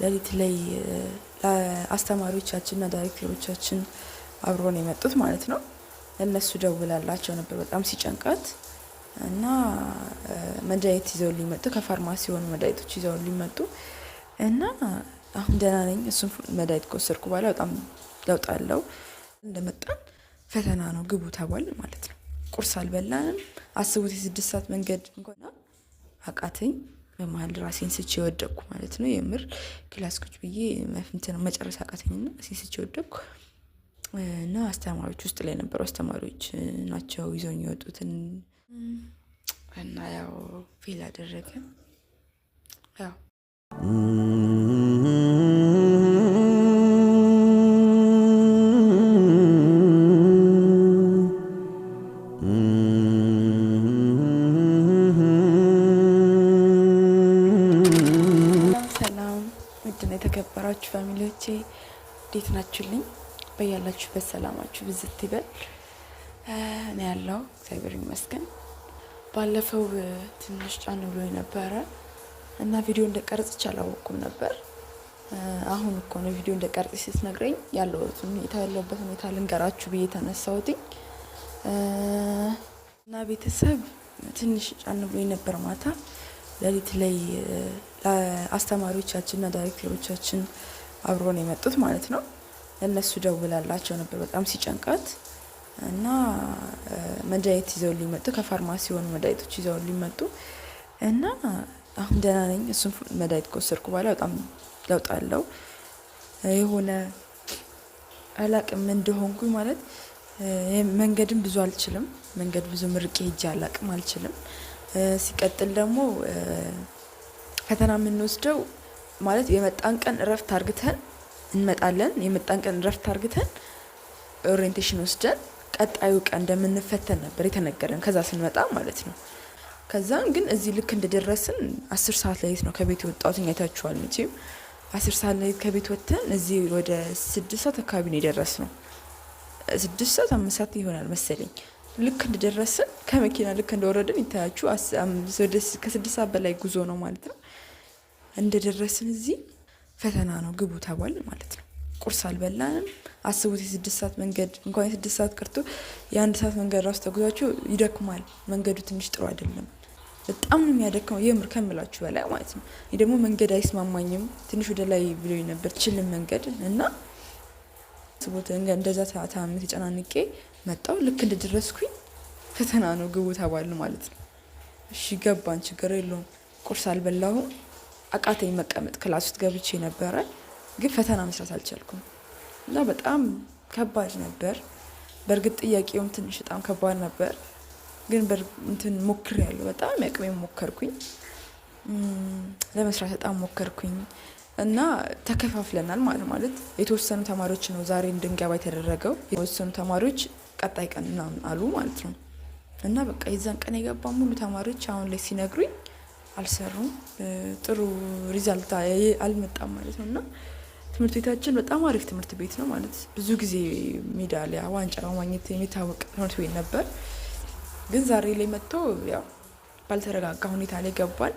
ሌሊት ላይ ለአስተማሪዎቻችንና ዳይሬክተሮቻችን አብሮን የመጡት ማለት ነው። እነሱ ደውላላቸው ነበር በጣም ሲጨንቃት እና መድኃኒት ይዘውልኝ መጡ። ከፋርማሲ የሆኑ መድኃኒቶች ይዘውልኝ መጡ እና አሁን ደህና ነኝ። እሱን መድኃኒት ከወሰድኩ በኋላ በጣም ለውጥ አለው። እንደመጣን ፈተና ነው ግቡ ተባልን ማለት ነው። ቁርስ አልበላንም። አስቡት የ6 ሰዓት መንገድ እንኳን አቃተኝ። በመሀል ራሴን ስቼ ወደቅኩ ማለት ነው። የምር ክላስ ቁጭ ብዬ መጨረስ አቃተኝና ራሴን ስቼ ወደቅኩ እና አስተማሪዎች ውስጥ ላይ ነበሩ አስተማሪዎች ናቸው ይዘውኝ የወጡትን እና ያው ፌል አደረገ። ያው ሰላም ውድና የተከበራችሁ ፋሚሊዎቼ እንዴት ናችሁልኝ? በያላችሁበት ሰላማችሁ ብዝት ይበል። እኔ ያለው እግዚአብሔር ይመስገን። ባለፈው ትንሽ ጫን ብሎ ነበረ እና ቪዲዮ እንደቀረጽ አላወቅኩም ነበር። አሁን እኮ ነው ቪዲዮ እንደቀረጽ ስትነግረኝ ያለሁበት ሁኔታ ልንገራችሁ ብዬ ተነሳሁት እና ቤተሰብ ትንሽ ጫን ብሎ ነበር። ማታ ሌሊት ላይ ለአስተማሪዎቻችንና ዳይሬክተሮቻችን አብሮን የመጡት ማለት ነው። እነሱ ደውላላቸው ነበር በጣም ሲጨንቃት እና መድኃኒት ይዘውልኝ መጡ። ከፋርማሲ የሆኑ መድኃኒቶች ይዘውልኝ መጡ እና አሁን ደህና ነኝ። እሱን መድኃኒት ከወሰድኩ በኋላ በጣም ለውጥ አለው። የሆነ አላቅም እንደሆንኩኝ ማለት መንገድም ብዙ አልችልም። መንገድ ብዙ ምርቄ ሄጄ አላቅም አልችልም። ሲቀጥል ደግሞ ፈተና የምንወስደው ማለት የመጣን ቀን እረፍት አርግተን እንመጣለን። የመጣን ቀን እረፍት አርግተን ኦሪየንቴሽን ወስደን ቀጣዩ ቀን እንደምንፈተን ነበር የተነገረን ከዛ ስንመጣ ማለት ነው። ከዛን ግን እዚህ ልክ እንደደረስን 10 ሰዓት ላይ ነው ከቤት የወጣሁት። አይታችኋል መቼም 10 ሰዓት ላይ ከቤት ወጥተን እዚህ ወደ 6 ሰዓት አካባቢ ነው የደረስነው። 6 ሰዓት 5 ሰዓት ይሆናል መሰለኝ። ልክ እንደደረስን ከመኪና ልክ እንደወረድን ይታያችሁ ከ6 ሰዓት በላይ ጉዞ ነው ማለት ነው። እንደደረስን እዚህ ፈተና ነው ግቡ ተባልን ማለት ነው። ቁርስ አልበላንም። አስቡት የ6 ሰዓት መንገድ እንኳን የ6 ሰዓት ቀርቶ የ1 ሰዓት መንገድ ራሱ ተጉዛችሁ ይደክማል። መንገዱ ትንሽ ጥሩ አይደለም። በጣም ነው የሚያደክመው የምር ከምላችሁ በላይ ማለት ነው። እኔ ደግሞ መንገድ አይስማማኝም። ትንሽ ወደ ላይ ብሎኝ ነበር ችልን መንገድ እና አስቡት እንደዛ ታታም ተጨናንቄ መጣሁ። ልክ እንደደረስኩኝ ፈተና ነው ግቡ ተባልን ማለት ነው። እሺ ገባን፣ ችግር የለውም። ቁርስ አልበላሁም። አቃተኝ መቀመጥ። ክላስ ውስጥ ገብቼ ነበረ ግን ፈተና መስራት አልቻልኩም እና በጣም ከባድ ነበር። በእርግጥ ጥያቄውም ትንሽ በጣም ከባድ ነበር ግን ሞክሬያለሁ። በጣም ያቅሜን ሞከርኩኝ ለመስራት በጣም ሞከርኩኝ እና ተከፋፍለናል ማለት የተወሰኑ ተማሪዎች ነው ዛሬ እንድንገባ የተደረገው። የተወሰኑ ተማሪዎች ቀጣይ ቀን ምናምን አሉ ማለት ነው እና በቃ የዛን ቀን የገባ ሙሉ ተማሪዎች አሁን ላይ ሲነግሩኝ አልሰሩም። ጥሩ ሪዛልት አልመጣም ማለት ነው እና ትምህርት ቤታችን በጣም አሪፍ ትምህርት ቤት ነው ማለት ብዙ ጊዜ ሜዳሊያ ዋንጫ ማግኘት የሚታወቅ ትምህርት ቤት ነበር። ግን ዛሬ ላይ መጥቶ ያው ባልተረጋጋ ሁኔታ ላይ ገባን።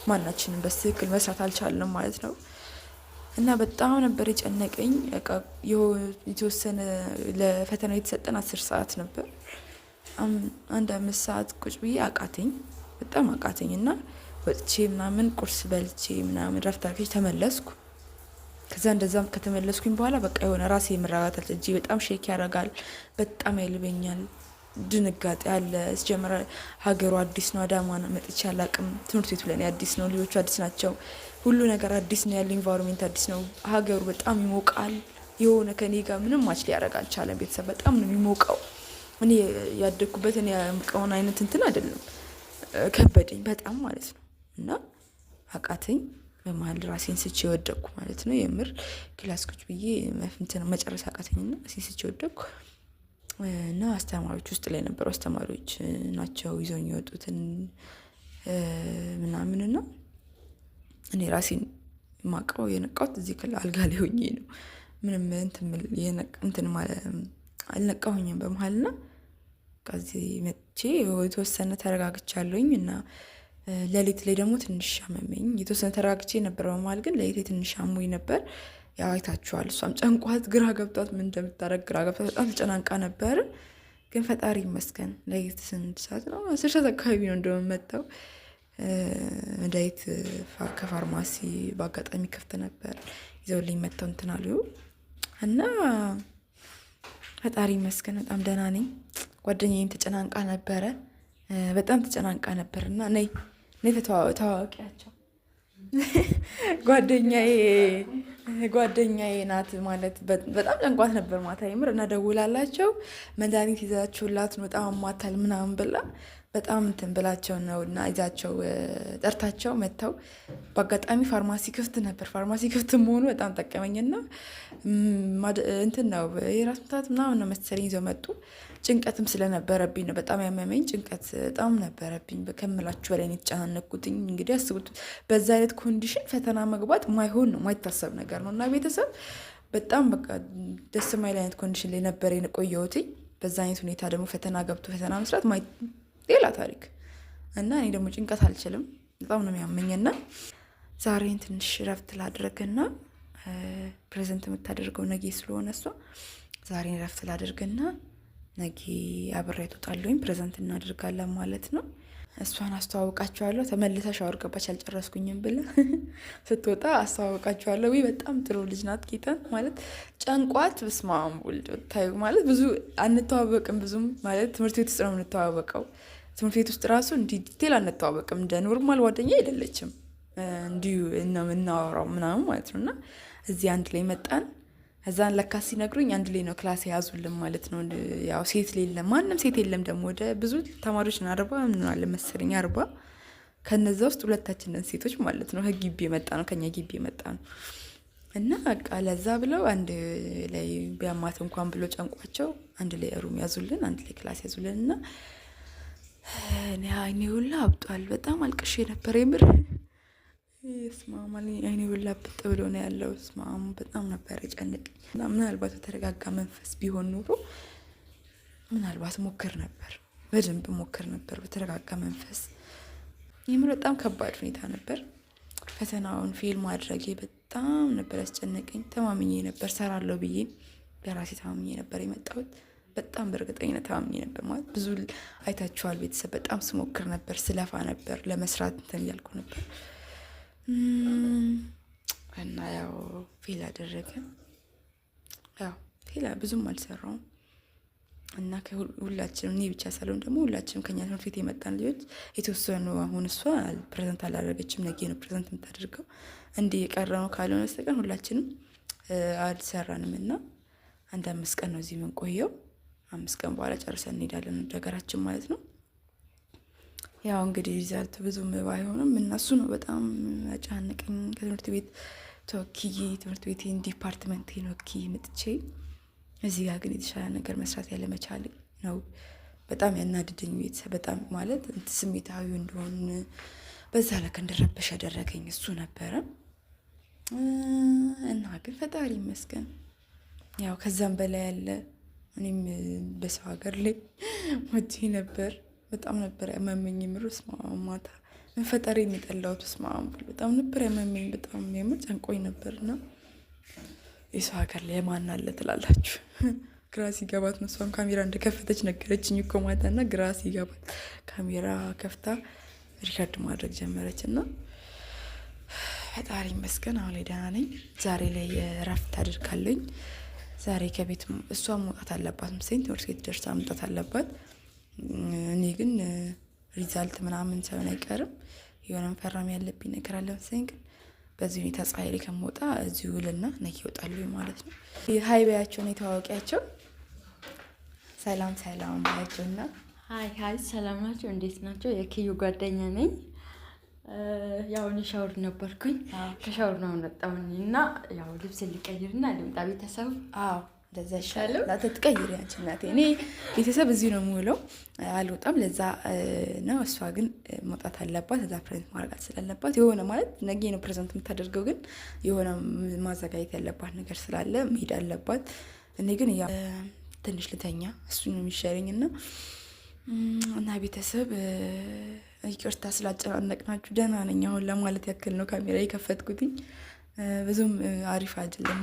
ማናችንም በትክክል መስራት አልቻልንም ማለት ነው እና በጣም ነበር የጨነቀኝ። የተወሰነ ለፈተናው የተሰጠን 10 ሰዓት ነበር። አንድ 5 ሰዓት ቁጭ ብዬ አቃተኝ፣ በጣም አቃተኝ እና ወጥቼ ምናምን ቁርስ በልቼ ምናምን ረፍት አድርጌ ተመለስኩ። ከዛ እንደዛም ከተመለስኩኝ በኋላ በቃ የሆነ ራሴ መረጋጋት እጄ በጣም ሼክ ያደርጋል፣ በጣም ያልበኛል፣ ድንጋጤ አለ። ሲጀመር ሀገሩ አዲስ ነው። አዳማ መጥቼ አላቅም። ትምህርት ቤቱ ለኔ አዲስ ነው። ልጆቹ አዲስ ናቸው። ሁሉ ነገር አዲስ ነው። ያለው ኢንቫይሮንመንት አዲስ ነው። ሀገሩ በጣም ይሞቃል። የሆነ ከኔ ጋር ምንም ማች ሊያደርግ አልቻለም። ቤተሰብ በጣም ነው የሚሞቀው። እኔ ያደኩበት እኔ ያምቀውን አይነት እንትን አይደለም። ከበደኝ በጣም ማለት ነው እና አቃተኝ። በመሀል ራሴን ስቼ ወደቅኩ ማለት ነው። የምር ክላስ ቁጭ ብዬ መጨረስ አቃተኝና ራሴን ስቼ ወደቅኩ እና አስተማሪዎች ውስጥ ላይ ነበሩ አስተማሪዎች ናቸው ይዘውኝ የወጡትን ምናምን እና እኔ ራሴን ማቀው የነቃሁት እዚህ አልጋ ላይ ሆኜ ነው። ምንም እንትን ማለት አልነቃሁኝም በመሀልና ከዚህ መጥቼ የተወሰነ ተረጋግቻለሁኝ እና ሌሊት ላይ ደግሞ ትንሽ አመመኝ። የተወሰነ ተረጋግቼ ነበር በመሀል ግን ሌሊት ላይ ትንሽ አሞኝ ነበር። ያው አይታችኋል። እሷም ጨንቋት ግራ ገብቷት ምን እንደምታደርግ ግራ ገብቷት በጣም ተጨናንቃ ነበር። ግን ፈጣሪ ይመስገን ሌሊት 8 ሰዓት ነው 10 ሰዓት አካባቢ ነው እንደምመጣው መድኃኒት ከፋርማሲ በአጋጣሚ ክፍት ነበር ይዘውልኝ መጥተው እንትን አሉ እና ፈጣሪ ይመስገን በጣም ደህና ነኝ። ጓደኛዬም ተጨናንቃ ነበረ፣ በጣም ተጨናንቃ ነበር እና ነይ ተዋወቂያቸው ጓደኛዬ ናት ማለት በጣም ጨንቋት ነበር ማታ ይምር እና ደውላላቸው መድኃኒት ይዛችሁላት ነው በጣም አሟታል ምናምን ብላ በጣም እንትን ብላቸው ነው እና ይዛቸው ጠርታቸው መጥተው በአጋጣሚ ፋርማሲ ክፍት ነበር። ፋርማሲ ክፍት መሆኑ በጣም ጠቀመኝና እንትን ነው የራስ ምታት ምናምን ነው መሰለኝ ይዘው መጡ። ጭንቀትም ስለነበረብኝ ነው በጣም ያመመኝ። ጭንቀት በጣም ነበረብኝ ከምላችሁ በላይ ነው የተጨናነኩትኝ። እንግዲህ አስቡት በዛ አይነት ኮንዲሽን ፈተና መግባት ማይሆን ነው ማይታሰብ ነገር ነው እና ቤተሰብ በጣም በቃ ደስ የማይል አይነት ኮንዲሽን ላይ ነበር የቆየሁትኝ። በዛ አይነት ሁኔታ ደግሞ ፈተና ገብቶ ፈተና መስራት ሌላ ታሪክ እና እኔ ደግሞ ጭንቀት አልችልም፣ በጣም ነው የሚያመኝና ዛሬን ትንሽ ረፍት ላድርግና ፕሬዘንት የምታደርገው ነጌ ስለሆነ እሷ ዛሬን ረፍት ላድርግና ነጌ አብሬያት እወጣለሁኝ ፕሬዘንት እናደርጋለን ማለት ነው። እሷን አስተዋውቃቸዋለሁ። ተመልሳ ሻወር ገባች አልጨረስኩኝም ብላ ስትወጣ አስተዋውቃቸዋለሁ። ወይ በጣም ጥሩ ልጅ ናት። ጌታን ማለት ጨንቋት በስመ አብ ወልድ ታዩ ማለት ብዙ አንተዋወቅም ብዙም ማለት ትምህርት ቤት ውስጥ ነው የምንተዋወቀው። ትምህርት ቤት ውስጥ ራሱ እንዲህ ዲቴል አንተዋወቅም። እንደ ኖርማል ጓደኛ አይደለችም። እንዲሁ ነው የምናወራው ምናምን ማለት ነው። እና እዚህ አንድ ላይ መጣን። እዛን ለካ ሲነግሩኝ አንድ ላይ ነው ክላስ የያዙልን ማለት ነው። ያው ሴት የለም ማንም ሴት የለም። ደግሞ ወደ ብዙ ተማሪዎች ነው 40 ምን አለ መሰለኝ 40 ከነዛ ውስጥ ሁለታችንን ሴቶች ማለት ነው። ከግቢ የመጣ ነው ከኛ ግቢ የመጣ ነው። እና በቃ ለዛ ብለው አንድ ላይ ቢያማት እንኳን ብሎ ጨንቋቸው አንድ ላይ ሩም ያዙልን፣ አንድ ላይ ክላስ ያዙልን። እና እኔ ሁላ አብጧል። በጣም አልቅሼ ነበር የምር ስማማ አይኔ ሁላ ብጥ ብሎ ነው ያለው። ስማማ በጣም ነበር የጨነቀኝ። ምናልባት በተረጋጋ መንፈስ ቢሆን ኖሮ ምናልባት ሞክር ነበር፣ በደንብ ሞክር ነበር በተረጋጋ መንፈስ። የምር በጣም ከባድ ሁኔታ ነበር። ፈተናውን ፌል ማድረጌ በጣም ነበር ያስጨነቀኝ። ተማምኜ ነበር ሰራለሁ ብዬ በራሴ ተማምኜ ነበር የመጣሁት። በጣም በእርግጠኝነት ተማምኜ ነበር ማለት ብዙ አይታችኋል ቤተሰብ። በጣም ስሞክር ነበር፣ ስለፋ ነበር፣ ለመስራት እንትን እያልኩ ነበር እና ያው ፌል አደረገ። ያው ፌል ብዙም አልሰራውም እና ሁላችንም እኔ ብቻ ሳልሆን ደግሞ ሁላችንም ከኛ ትምህርት ቤት የመጣን ልጆች የተወሰኑ አሁን እሷ ፕሬዘንት አላደረገችም፣ ነገ ነው ፕሬዘንት የምታደርገው። እንዲህ የቀረ ነው ካልሆነ በስተቀር ሁላችንም አልሰራንም እና 5 ቀን ነው እዚህ የምንቆየው። 5 ቀን በኋላ ጨርሰን እንሄዳለን ወደ ሀገራችን ማለት ነው። ያው እንግዲህ ሪዛልት ብዙም ባይሆንም እነሱ ነው በጣም ያጫነቀኝ። ከትምህርት ቤት ተወክዬ ትምህርት ቤቴን ዲፓርትመንቴን ወክዬ መጥቼ እዚህ ጋር ግን የተሻለ ነገር መስራት ያለመቻል ነው በጣም ያናድደኝ። ቤተሰብ በጣም ማለት ስሜታዊ እንደሆን በዛ ላይ እንድረበሽ ያደረገኝ እሱ ነበረ እና ግን ፈጣሪ ይመስገን ያው ከዛም በላይ ያለ። እኔም በሰው ሀገር ላይ ሞቼ ነበር። በጣም ነበር ያመመኝ። የምር ማታ ፈጣሪ የሚጠላውት በጣም ነበር ያመመኝ። በጣም የምር ጨንቆኝ ነበርና የሰው ሀገር ላይ ማን አለ ትላላችሁ? ግራ ሲገባት ነው። እሷም ካሜራ እንደከፈተች ነገረችኝ እኮ ማታና ግራ ሲገባት ካሜራ ከፍታ ሪከርድ ማድረግ ጀመረች እና ፈጣሪ ይመስገን አሁን ላይ ደህና ነኝ። ዛሬ ላይ እረፍት አድርጋለኝ። ዛሬ ከቤት እሷ መውጣት አለባት መሰለኝ፣ ትምህርት ቤት ደርሳ መምጣት አለባት። እኔ ግን ሪዛልት ምናምን ሳይሆን አይቀርም የሆነ ፈራሚ ያለብኝ ነገር አለ መሰለኝ። ግን በዚህ ሁኔታ ፀሐይ ላይ ከመውጣ እዚሁ ውልና ነገ ይወጣሉ ማለት ነው። ሀይ በያቸው ነው የተዋወቂያቸው። ሰላም ባያቸውና ሀይ ሰላም ናቸው፣ እንዴት ናቸው? የኪዩ ጓደኛ ነኝ። ያው እኔ ሻወር ነበርኩኝ፣ ከሻወር ነው የመጣሁኝ እና ያው ልብስ ልቀይርና ልምጣ ቤተሰብ። እንደዛ ይሻላል። ትቀይሪ አንቺ እናቴ። እኔ ቤተሰብ እዚሁ ነው የምውለው፣ አልወጣም። ለዛ ነው። እሷ ግን መውጣት አለባት፣ እዛ ፕሬዘንት ማድረግ ስላለባት የሆነ ማለት ነገ ነው ፕሬዘንት የምታደርገው፣ ግን የሆነ ማዘጋጀት ያለባት ነገር ስላለ መሄድ አለባት። እኔ ግን ያ ትንሽ ልተኛ እሱ ነው የሚሻለኝ እና ቤተሰብ ይቅርታ ስላጨናነቅናችሁ። ደህና ነኝ አሁን ለማለት ያክል ነው ካሜራ የከፈትኩትኝ። ብዙም አሪፍ አይደለም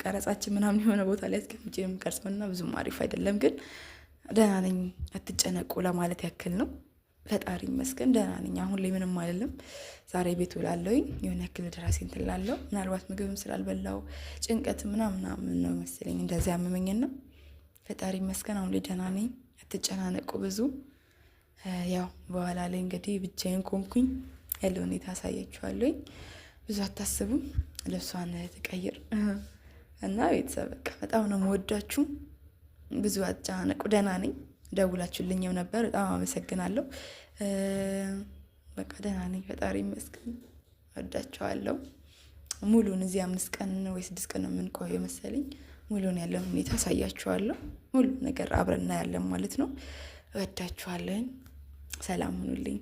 ቀረጻችን ምናምን የሆነ ቦታ ላይ አስቀምጬ የምቀርጸውና ብዙም አሪፍ አይደለም፣ ግን ደህና ነኝ አትጨነቁ ለማለት ያክል ነው። ፈጣሪ ይመስገን ደህና ነኝ። አሁን ላይ ምንም አይደለም። ዛሬ ቤት ውላለሁኝ። የሆነ ያክል ደራሴ እንትን እላለሁ። ምናልባት ምግብም ስላልበላው ጭንቀት ምናምን ነው መሰለኝ እንደዚህ ያመመኝና ፈጣሪ ይመስገን አሁን ላይ ደህና ነኝ። አትጨናነቁ ብዙ። ያው በኋላ ላይ እንግዲህ ብቻዬን ቆምኩኝ ያለው ሁኔታ አሳያችኋለሁኝ። ብዙ አታስቡም። ልብሷን ትቀይር እና ቤተሰብ በቃ በጣም ነው የምወዳችሁ። ብዙ አትጨናነቁ። ደህና ነኝ። ደውላችሁልኝም ነበር፣ በጣም አመሰግናለሁ። በቃ ደህና ነኝ፣ ፈጣሪ ይመስገን። ወዳችኋለሁ። ሙሉን እዚህ 5 ቀን ወይ 6 ቀን ነው የምንቆየው መሰለኝ። ሙሉን ያለውን ሁኔታ አሳያችኋለሁ። ሙሉ ነገር አብረን እናያለን ማለት ነው። ወዳችኋለሁ። ሰላም ሁኑልኝ።